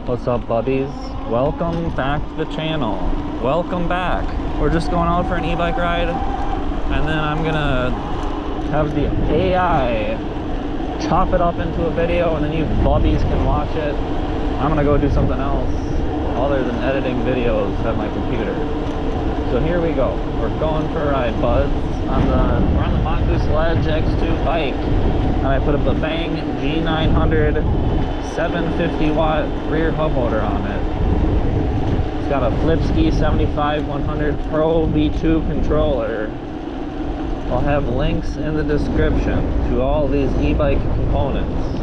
What's up, buddies? Welcome back to the channel. Welcome back. We're just going out for an e-bike ride, and then I'm gonna have the AI chop it up into a video, and then you bubbies can watch it. I'm gonna go do something else other than editing videos at my computer. So here we go. We're going for a ride, buds. We're on the Mongoose Ledge X2 bike, and I put a Bafang G900 750 watt rear hub motor on it. It's got a Flipski 75-100 Pro V2 controller. I'll have links in the description to all these e-bike components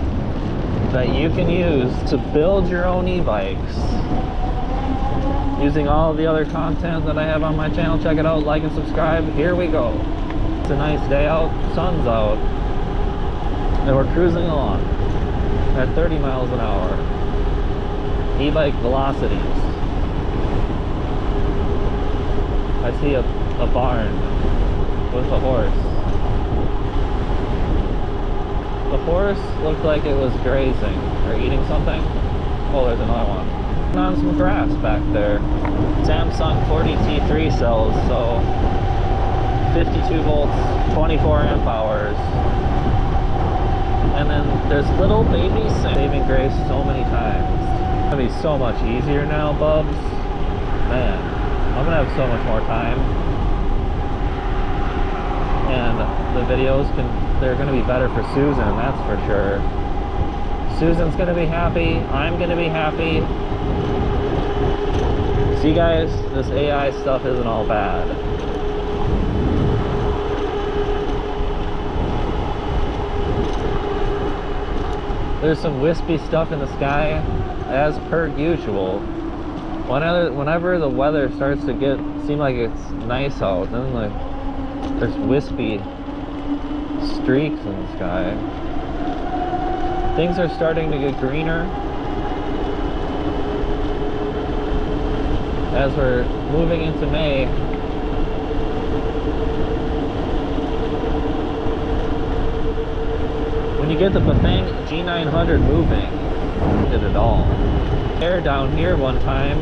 that you can use to build your own e-bikes using all the other content that I have on my channel. Check it out, like and subscribe. Here we go. It's a nice day out, sun's out, and we're cruising along at 30 miles an hour. E-bike velocities. I see a barn with a horse. The horse looked like it was grazing or eating something. Oh, there's another one. On some grass back there. Samsung 40T3 cells, so 52 volts, 24 amp hours. And then there's little baby saving grace so many times. It's gonna be so much easier now, bubs. Man, I'm gonna have so much more time. And the videos they're gonna be better for Susan, that's for sure. Susan's gonna be happy, I'm gonna be happy. See guys, this AI stuff isn't all bad. There's some wispy stuff in the sky, as per usual. Whenever the weather starts to seem like it's nice out, then like there's wispy streaks in the sky. Things are starting to get greener as we're moving into May. When you get the Bafang G900 moving, did it all. Air down here one time,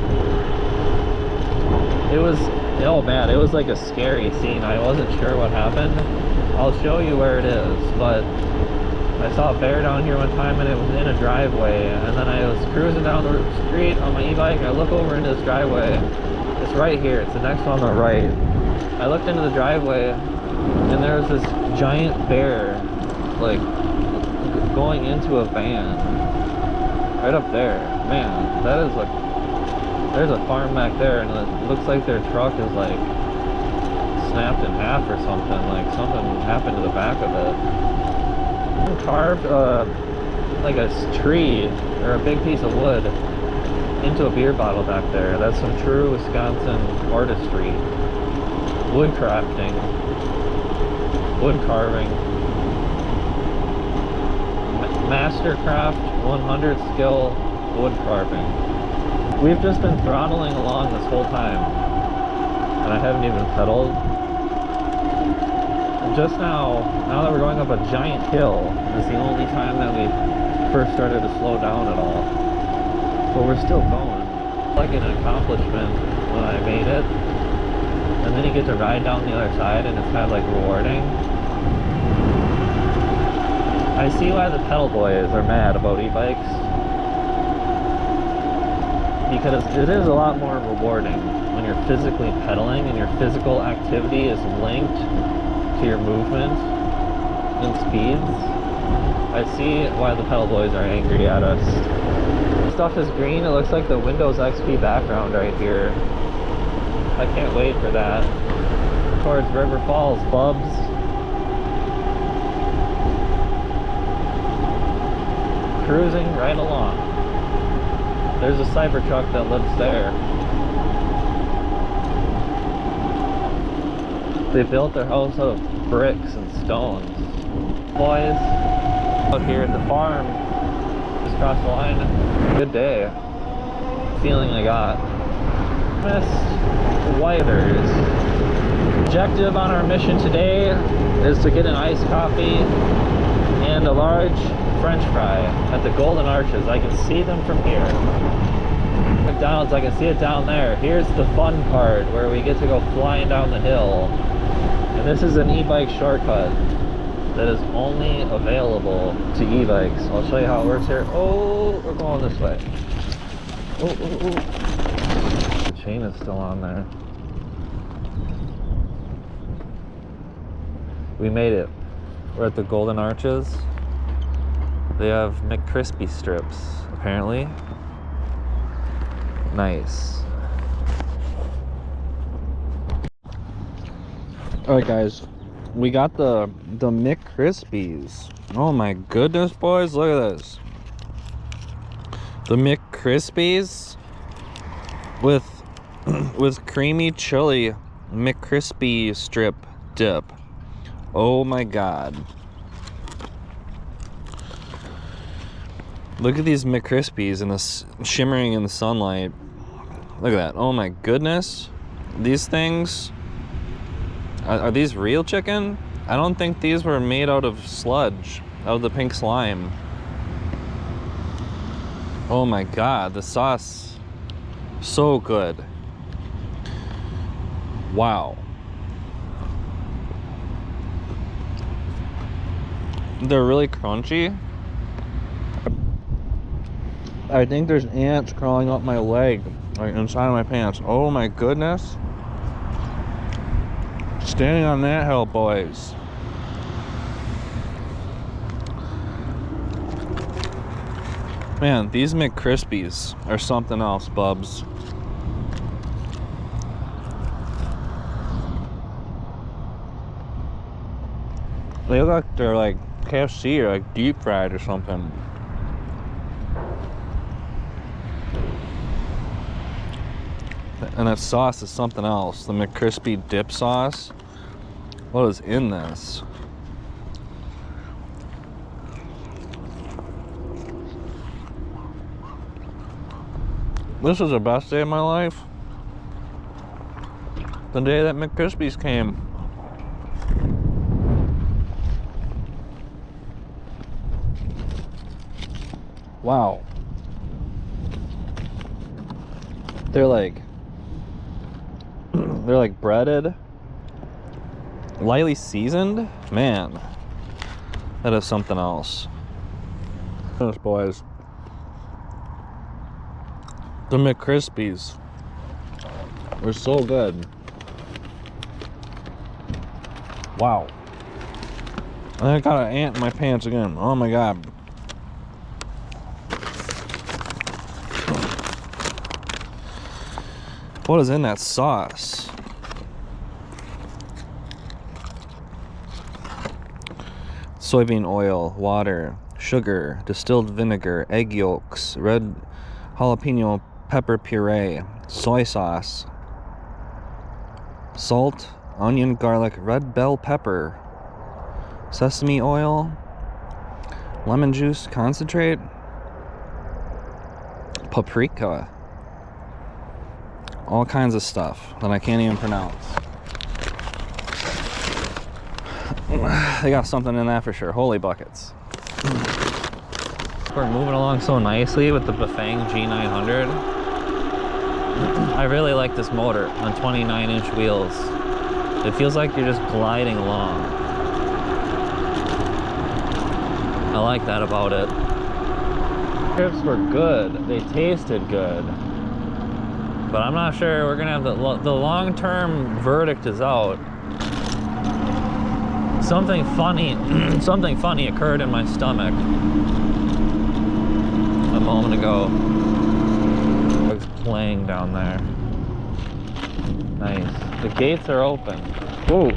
it was, oh man, it was like a scary scene. I wasn't sure what happened. I'll show you where it is, but I saw a bear down here one time, and it was in a driveway, and then I was cruising down the street on my e-bike. I look over into this driveway. It's right here. It's the next one on the right. I looked into the driveway, and there was this giant bear, like, going into a van right up there. Man, that is like, there's a farm back there, and it looks like their truck is like snapped in half or something. Like something happened to the back of it. Carved like a tree or a big piece of wood into a beer bottle back there. That's some true Wisconsin artistry. Wood crafting, wood carving, Mastercraft 100 skill wood carving. We've just been throttling along this whole time, and I haven't even pedaled. And just now that we're going up a giant hill, is the only time that we first started to slow down at all. But we're still going. Like an accomplishment when I made it, and then you get to ride down the other side, and it's kind of like rewarding. I see why the pedal boys are mad about e-bikes, because it is a lot more rewarding when you're physically pedaling and your physical activity is linked to your movement and speeds. I see why the pedal boys are angry at us. Stuff is green. It looks like the Windows XP background right here. I can't wait for that. Towards River Falls, bubs. Cruising right along. There's a Cybertruck that lives there. They built their house out of bricks and stones. Boys, out here at the farm, just across the line. Good day. Feeling I got. Missed Whiters. Objective on our mission today is to get an iced coffee and a large French fry at the Golden Arches. I can see them from here. McDonald's. I can see it down there. Here's the fun part where we get to go flying down the hill. And this is an e-bike shortcut that is only available to e-bikes. I'll show you how it works here. Oh, we're going this way. Oh, oh, oh. The chain is still on there. We made it. We're at the Golden Arches. They have McCrispy strips, apparently. Nice. Alright guys, we got the McCrispies. Oh my goodness, boys, look at this. The McCrispies with creamy chili McCrispy strip dip. Oh my god. Look at these McCrispies and this shimmering in the sunlight. Look at that. Oh my goodness. These things, are these real chicken? I don't think these were made out of sludge, out of the pink slime. Oh my god, the sauce, so good. Wow. They're really crunchy. I think there's ants crawling up my leg, like inside of my pants. Oh my goodness. Standing on that hill, boys. Man, these McCrispies are something else, bubs. They look like they're like KFC or like deep fried or something. And that sauce is something else. The McCrispy dip sauce. What is in this? This is the best day of my life. The day that McCrispies came. Wow. They're like breaded, lightly seasoned. Man, that is something else. Goodness, boys. The McCrispies were so good. Wow. And I got an ant in my pants again. Oh my god. What is in that sauce? Soybean oil, water, sugar, distilled vinegar, egg yolks, red jalapeno pepper puree, soy sauce, salt, onion, garlic, red bell pepper, sesame oil, lemon juice concentrate, paprika. All kinds of stuff that I can't even pronounce. They got something in that for sure. Holy buckets. We're moving along so nicely with the Bafang G900. I really like this motor on 29-inch wheels. It feels like you're just gliding along. I like that about it. Chips were good. They tasted good. But I'm not sure we're gonna have the long-term verdict is out. Something funny occurred in my stomach a moment ago. I was playing down there. Nice. The gates are open. Whoa.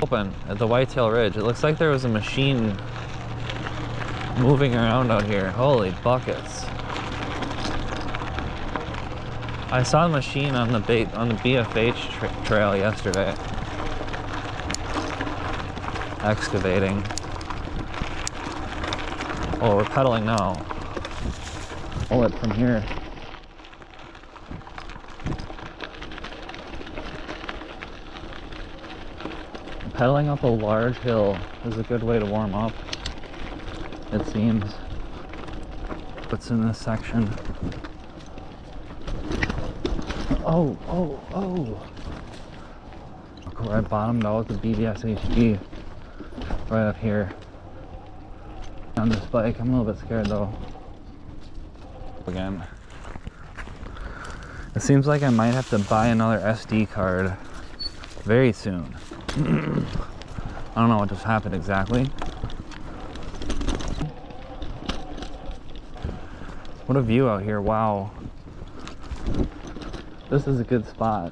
Open at the Whitetail Ridge. It looks like there was a machine moving around out here. Holy buckets. I saw the machine on the BFH trail yesterday. Excavating. Oh, we're pedaling now. Pull it from here. Pedaling up a large hill is a good way to warm up, it seems. What's in this section? Oh. Cool, I bottomed out with the BBS HD right up here on this bike. I'm a little bit scared though. Again. It seems like I might have to buy another SD card very soon. I don't know what just happened exactly. What a view out here, wow. This is a good spot.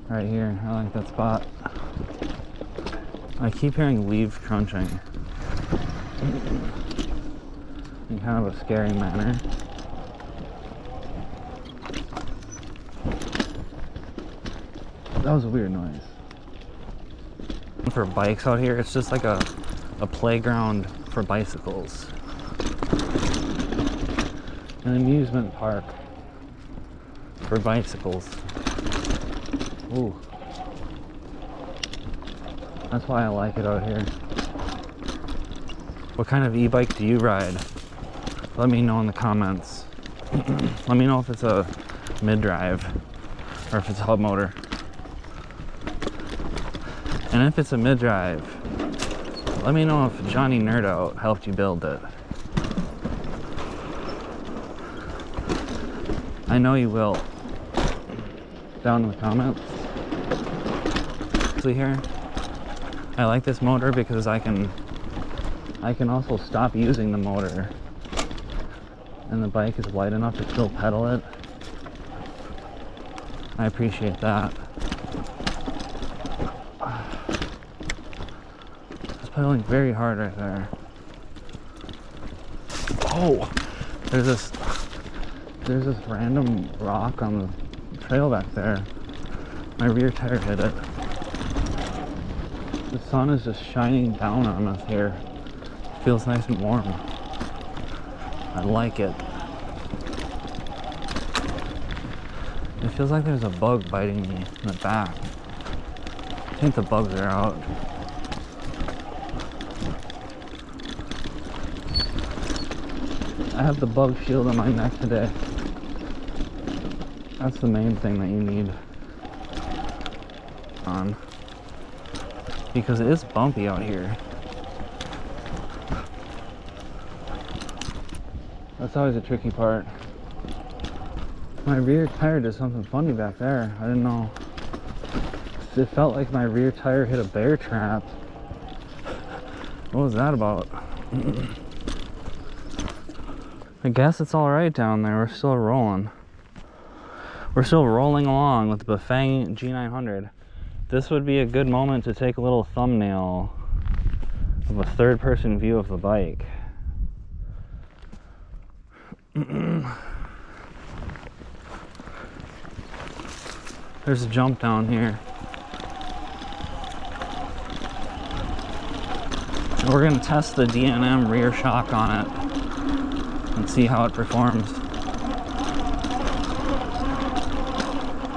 Right here, I like that spot. I keep hearing leaves crunching in kind of a scary manner. That was a weird noise. For bikes out here, it's just like a playground for bicycles. An amusement park for bicycles. Ooh. That's why I like it out here. What kind of e-bike do you ride? Let me know in the comments. Let me know if it's a mid-drive or if it's a hub motor. And if it's a mid-drive, let me know if Johnny Nerd Out helped you build it. I know you will. Down in the comments. See here, I like this motor because I can also stop using the motor, and the bike is light enough to still pedal it. I appreciate that. It's pedaling very hard right there. Oh, there's this random rock on the trail back there. My rear tire hit it. The sun is just shining down on us here. It feels nice and warm. I like it. It feels like there's a bug biting me in the back. I think the bugs are out. I have the bug shield on my neck today. That's the main thing that you need on, because it is bumpy out here. That's always a tricky part. My rear tire did something funny back there. I didn't know. It felt like my rear tire hit a bear trap. What was that about? I guess it's all right down there. We're still rolling. We're still rolling along with the Bafang G900. This would be a good moment to take a little thumbnail of a third-person view of the bike. There's a jump down here. And we're gonna test the D&M rear shock on it and see how it performs.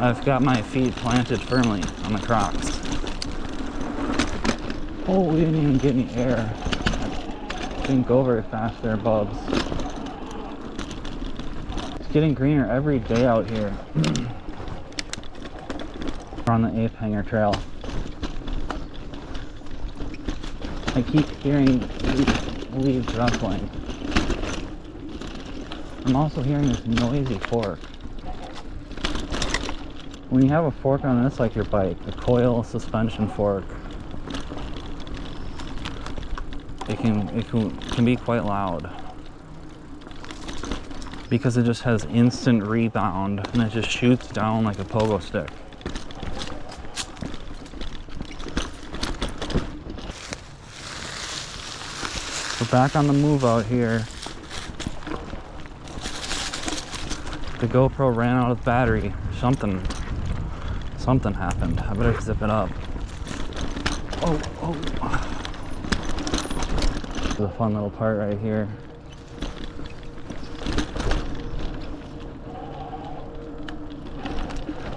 I've got my feet planted firmly on the Crocs. Oh, we didn't even get any air. Didn't go very fast there, bubs. It's getting greener every day out here. We're on the Ape Hanger Trail. I keep hearing leaves rustling. I'm also hearing this noisy fork. When you have a fork on this, like your bike, a coil suspension fork, it can be quite loud because it just has instant rebound and it just shoots down like a pogo stick. We're back on the move out here. The GoPro ran out of battery. Something happened. I better zip it up. Oh. There's a fun little part right here.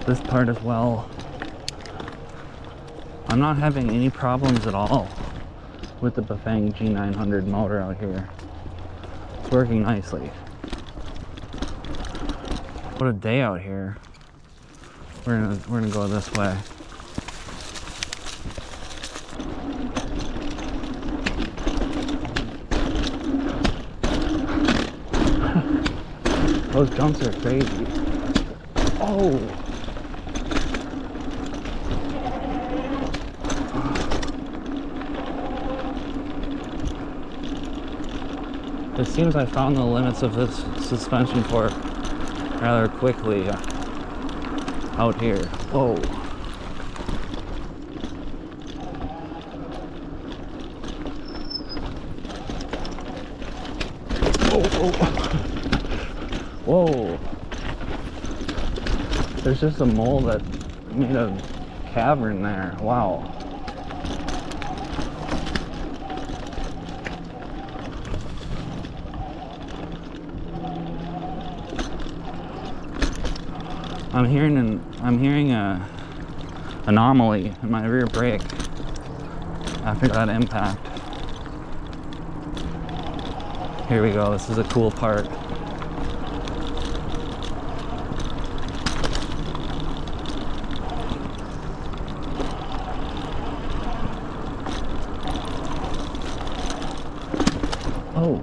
This part as well. I'm not having any problems at all with the Bafang G900 motor out here. It's working nicely. What a day out here. We're gonna go this way. Those jumps are crazy. Oh! It seems I found the limits of this suspension fork rather quickly out here. Whoa. Whoa. There's just a mole that made a cavern there. Wow. I'm hearing a anomaly in my rear brake after that impact. Here we go. This is a cool part. Oh.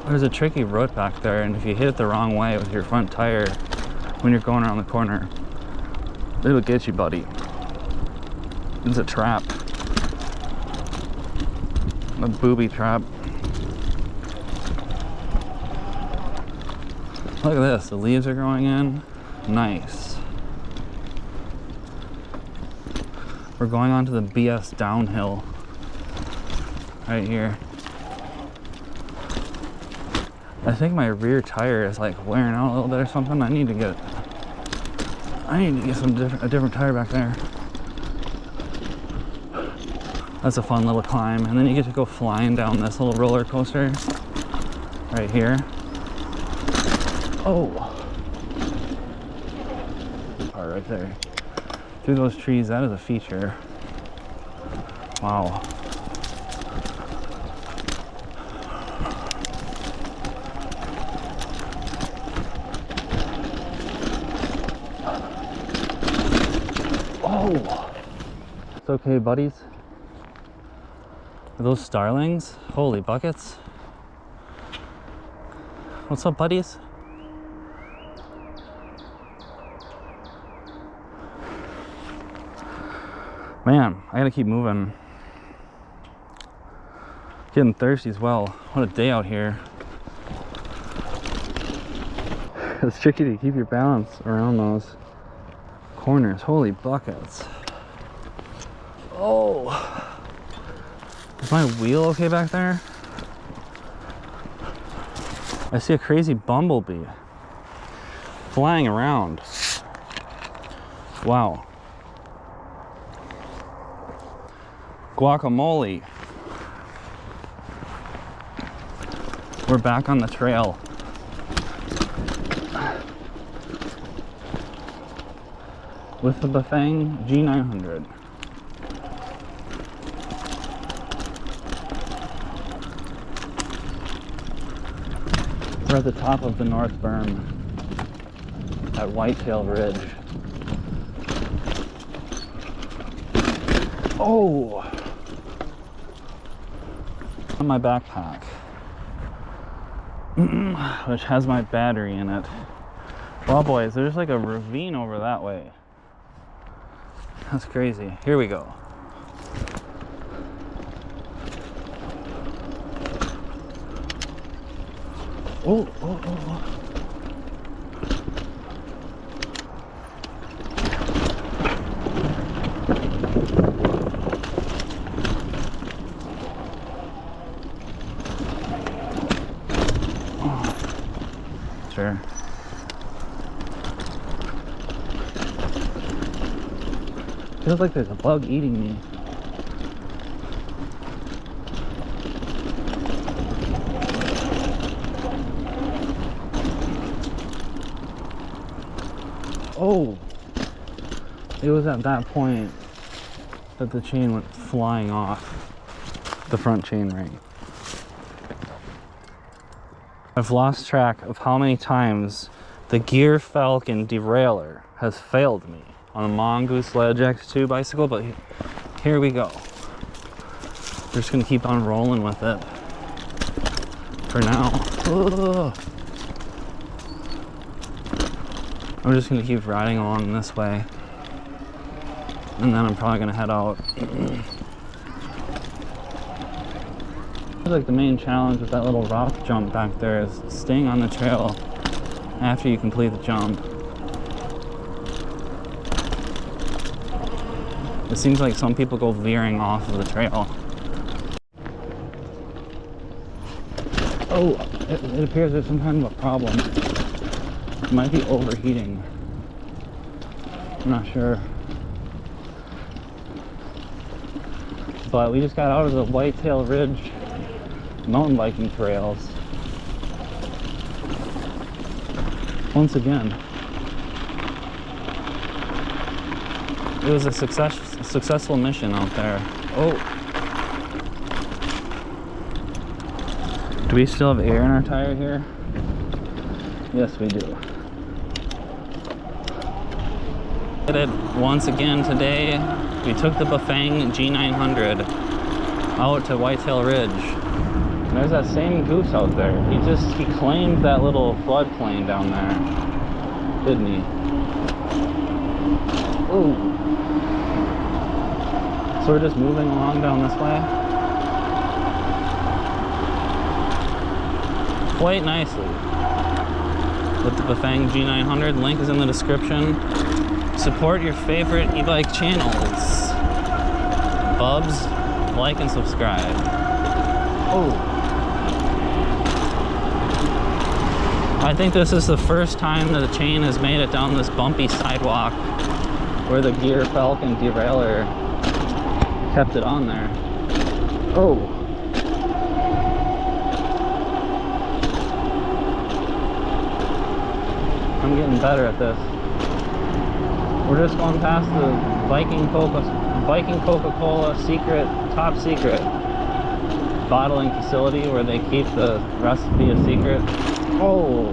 There's a tricky road back there, and if you hit it the wrong way with your front tire when you're going around the corner, it'll get you, buddy. It's a trap. A booby trap. Look at this, the leaves are growing in. Nice. We're going on to the BS downhill right here. I think my rear tire is like wearing out a little bit or something. I need to get a different tire back there. That's a fun little climb, and then you get to go flying down this little roller coaster right here. Oh, part right there. Through those trees, that is a feature. Wow. Oh, it's okay, buddies. Are those starlings? Holy buckets. What's up, buddies? Man, I gotta keep moving. Getting thirsty as well. What a day out here. It's tricky to keep your balance around those corners. Holy buckets. Oh. Is my wheel okay back there? I see a crazy bumblebee flying around. Wow. Guacamole. We're back on the trail. With the Bafang G900. We're at the top of the North Berm at Whitetail Ridge. Oh! On my backpack, which has my battery in it. Well, boys, there's like a ravine over that way. That's crazy. Here we go. Oh, oh, oh, oh. Sure. Feels like there's a bug eating me. Oh, it was at that point that the chain went flying off the front chain ring. I've lost track of how many times the Gear Falcon derailleur has failed me on a Mongoose Ledge X2 bicycle, but here we go. We're just gonna keep on rolling with it for now. Ugh. I'm just gonna keep riding along this way, and then I'm probably gonna head out. Like the main challenge with that little rock jump back there is staying on the trail after you complete the jump. It seems like some people go veering off of the trail. Oh, it appears there's some kind of a problem. It might be overheating. I'm not sure. But we just got out of the Whitetail Ridge mountain biking trails. Once again. It was a successful mission out there. Oh. Do we still have air in our tire here? Yes, we do. Did it once again today. We took the Bafang G900 out to Whitetail Ridge. And there's that same goose out there. He claimed that little floodplain down there, didn't he? Ooh. So we're just moving along down this way. Quite nicely. With the Bafang G900, link is in the description. Support your favorite e-bike channels. Bubs, like and subscribe. Oh. I think this is the first time that the chain has made it down this bumpy sidewalk where the Gear Falcon derailleur kept it on there. Oh. I'm getting better at this. We're just going past the Viking Coca-Cola top secret bottling facility where they keep the recipe a secret. Oh.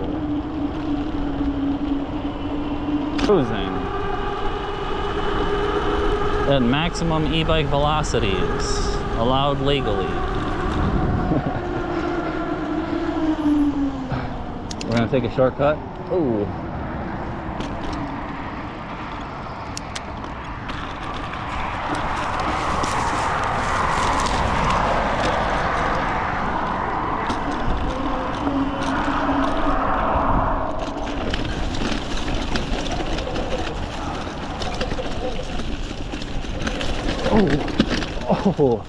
Cruising at maximum e-bike velocities allowed legally. We're gonna take a shortcut. Ooh. Oh,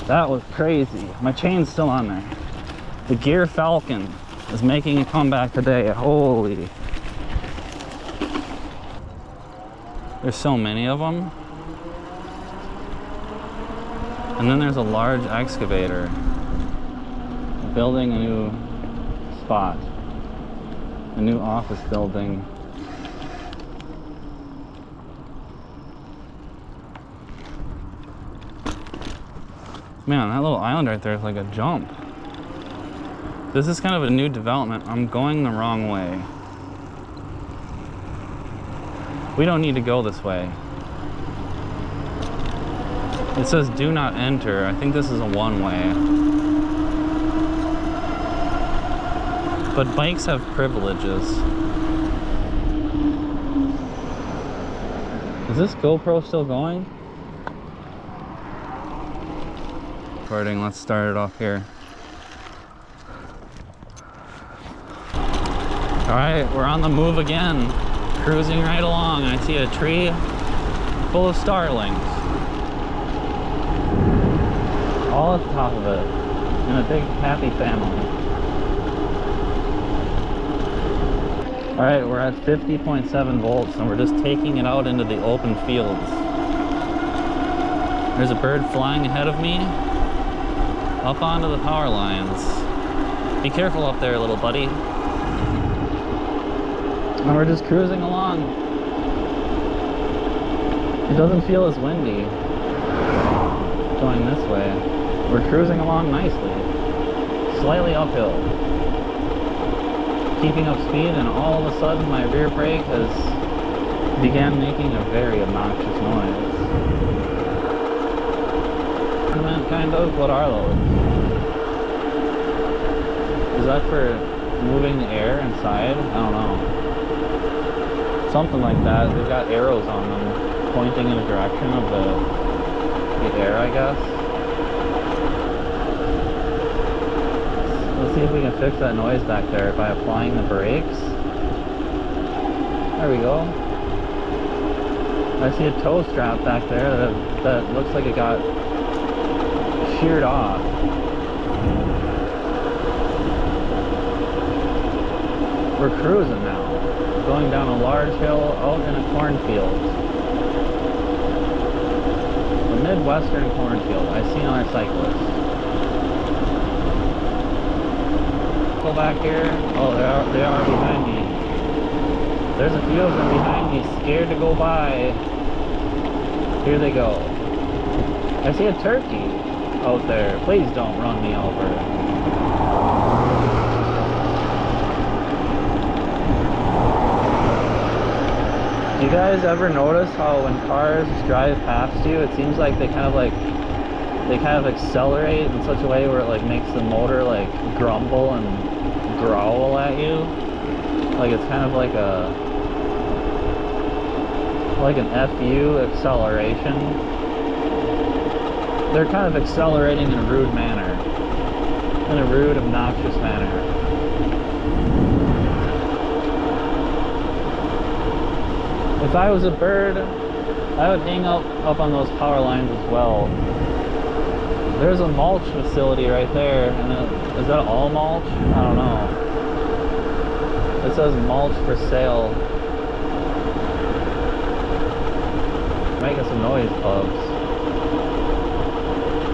that was crazy. My chain's still on there. The Gear Falcon is making a comeback today. Holy. There's so many of them. And then there's a large excavator building a new spot, a new office building. Man, that little island right there is like a jump. This is kind of a new development. I'm going the wrong way. We don't need to go this way. It says do not enter. I think this is a one-way. But bikes have privileges. Is this GoPro still going? Recording, let's start it off here. Alright, we're on the move again. Cruising right along. I see a tree full of starlings. All at the top of it. And a big happy family. Alright, we're at 50.7 volts and we're just taking it out into the open fields. There's a bird flying ahead of me. Up onto the power lines. Be careful up there, little buddy. And we're just cruising along. It doesn't feel as windy. going this way. We're cruising along nicely, slightly uphill, keeping up speed, and all of a sudden my rear brake has began making a very obnoxious noise. Kind of, what are those? Is that for moving the air inside? I don't know. Something like that. They've got arrows on them pointing in the direction of the air, I guess. Let's see if we can fix that noise back there by applying the brakes. There we go. I see a tow strap back there that looks like it got sheared off. We're cruising now, going down a large hill out in a cornfield. A Midwestern cornfield. I see another cyclist. Go back here. Oh, they are behind me. There's a few of them behind me, scared to go by. Here they go. I see a turkey out there. Please don't run me over. Do you guys ever notice how when cars drive past you, it seems like they kind of accelerate in such a way where it like makes the motor like grumble and growl at you? Like it's kind of like an FU acceleration. They're kind of accelerating in a rude manner. In a rude, obnoxious manner. If I was a bird, I would hang up on those power lines as well. There's a mulch facility right there. And is that all mulch? I don't know. It says mulch for sale. Making some noise, pups.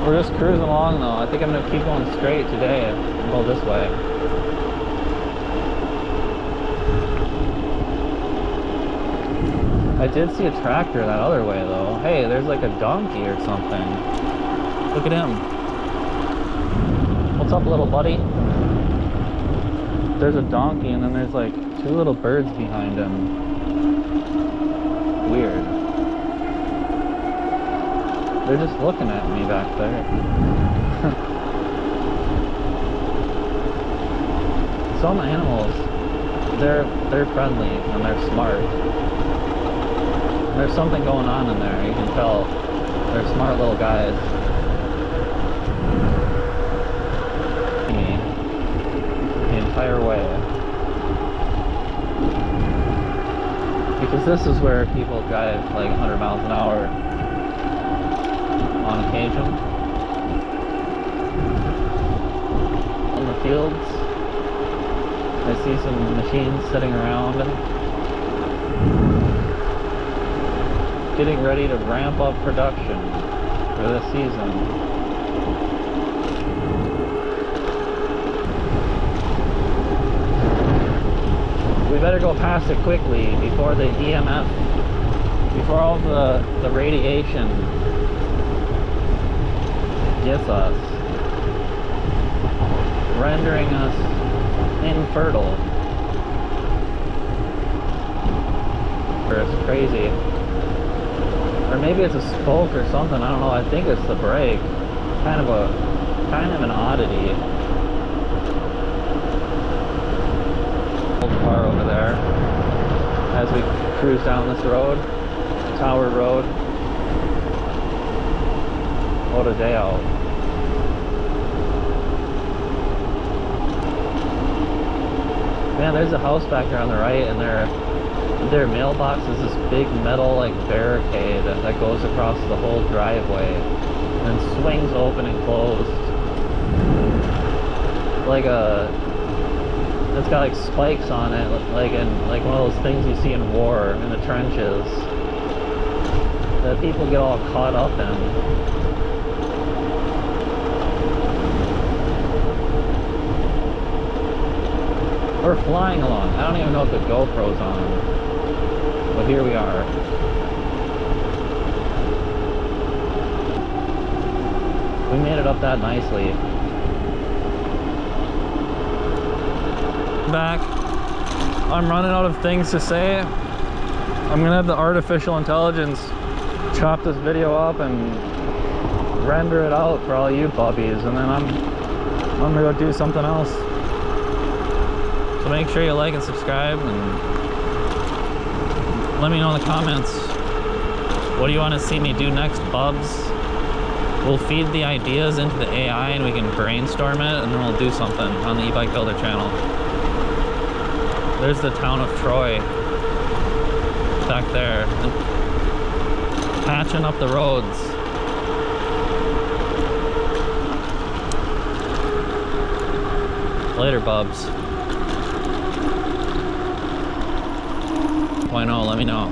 We're just cruising along though. I think I'm gonna keep going straight today and go this way. I did see a tractor that other way though. Hey, there's like a donkey or something. Look at him. What's up, little buddy? There's a donkey and then there's like two little birds behind him. Weird. They're just looking at me back there. Some animals, they're friendly and they're smart. There's something going on in there, you can tell. They're smart little guys. The entire way. Because this is where people drive like 100 miles an hour. On occasion. In the fields, I see some machines sitting around getting ready to ramp up production for this season. We better go past it quickly before the EMF, before all the radiation gets us, rendering us infertile. Or it's crazy. Or maybe it's a spoke or something, I don't know. I think it's the brake. Kind of an oddity. Old car over there as we cruise down this road, Tower Road. What a day out. Man, there's a house back there on the right, and their mailbox is this big metal like barricade that goes across the whole driveway and swings open and closed. It's got like spikes on it, like one of those things you see in war in the trenches that people get all caught up in. We're flying along. I don't even know if the GoPro's on, but here we are. We made it up that nicely. Back. I'm running out of things to say. I'm gonna have the artificial intelligence chop this video up and render it out for all you puppies, and then I'm gonna go do something else. So make sure you like and subscribe, and let me know in the comments, what do you want to see me do next, bubs? We'll feed the ideas into the AI and we can brainstorm it, and then we'll do something on the eBike Builder channel. There's the town of Troy back there, and patching up the roads. Later, bubs. Why no? Let me know.